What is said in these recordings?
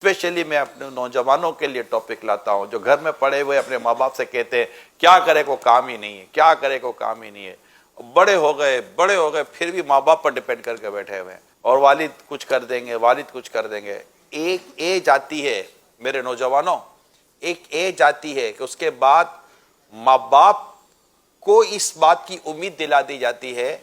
Especially میں اپنے نوجوانوں کے لیے ٹاپک لاتا ہوں جو گھر میں پڑے ہوئے اپنے ماں باپ سے کہتے ہیں کیا کرے کو کام ہی نہیں ہے، کیا کرے کو کام ہی نہیں ہے، بڑے ہو گئے پھر بھی ماں باپ پر ڈپینڈ کر کے بیٹھے ہوئے ہیں اور والد کچھ کر دیں گے، والد کچھ کر دیں گے۔ ایک ایج آتی ہے میرے نوجوانوں، ایک ایج آتی ہے کہ اس کے بعد ماں باپ کو اس بات کی امید دلا دی جاتی ہے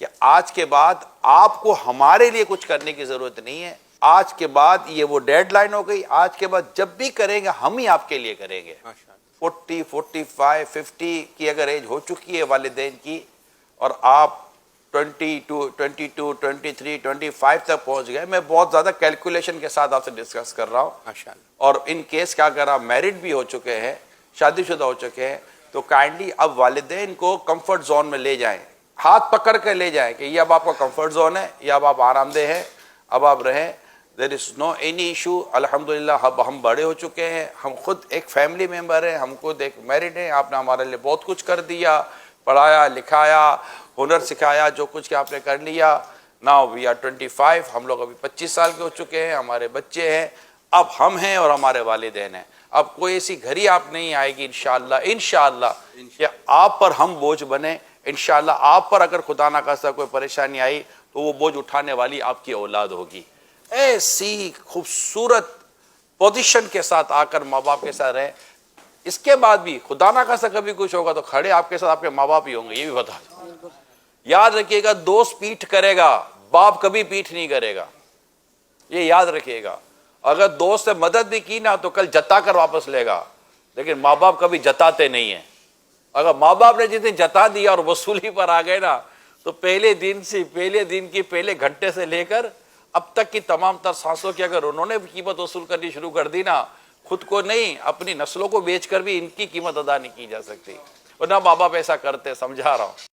کہ آج کے بعد آپ کو ہمارے لیے کچھ کرنے کی ضرورت نہیں ہے، آج کے بعد یہ وہ ڈیڈ لائن ہو گئی، آج کے بعد جب بھی کریں گے ہم ہی آپ کے لیے کریں گے۔ 40 45 50 کی اگر ایج ہو چکی ہے والدین کی اور آپ 22 22 23 25 تک پہنچ گئے، میں بہت زیادہ کیلکولیشن کے ساتھ آپ سے ڈسکس کر رہا ہوں، اور ان کیس کیا اگر آپ میرڈ بھی ہو چکے ہیں، شادی شدہ ہو چکے ہیں، تو کائنڈلی اب والدین کو کمفرٹ زون میں لے جائیں، ہاتھ پکڑ کے لے جائیں کہ یہ اب آپ کا کمفرٹ زون ہے، یہ اب آپ آرام دہ ہیں، اب آپ رہیں، دیر از نو اینی ایشو۔ الحمدللہ اب ہم بڑے ہو چکے ہیں، ہم خود ایک فیملی ممبر ہیں، ہم خود ایک میرڈ ہیں، آپ نے ہمارے لیے بہت کچھ کر دیا، پڑھایا لکھایا، ہنر سکھایا، جو کچھ کہ آپ نے کر لیا۔ ناؤ وی آر 25، ہم لوگ ابھی 25 سال کے ہو چکے ہیں، ہمارے بچے ہیں، اب ہم ہیں اور ہمارے والدین ہیں۔ اب کوئی ایسی گھڑی آپ نہیں آئے گی انشاءاللہ کہ آپ پر ہم بوجھ بنیں، انشاءاللہ آپ پر اگر خدا نہ خواستہ کوئی پریشانی آئی تو وہ بوجھ اٹھانے والی آپ کی اولاد ہوگی۔ ایسی خوبصورت پوزیشن کے ساتھ آ کر ماں باپ کے ساتھ رہیں، اس کے بعد بھی خدا نہ خواستہ کبھی کچھ ہوگا تو کھڑے آپ کے ساتھ آپ کے ماں باپ ہی ہوں گے، یہ بھی بتا دوں۔ یاد رکھیے گا، دوست پیٹھ کرے گا، باپ کبھی پیٹھ نہیں کرے گا، یہ یاد رکھیے گا۔ اگر دوست سے مدد بھی کی نا تو کل جتا کر واپس لے گا، لیکن ماں باپ کبھی جتاتے نہیں ہیں۔ اگر ماں باپ نے جس دن جتا دیا اور وصولی پر آ گئے نا تو پہلے دن کی پہلے گھنٹے سے لے کر اب تک کی تمام تر سانسوں کی اگر انہوں نے قیمت وصول کرنی شروع کر دی نا، خود کو نہیں اپنی نسلوں کو بیچ کر بھی ان کی قیمت ادا نہیں کی جا سکتی، ورنہ ماں باپ ایسا کرتے، سمجھا رہا ہوں۔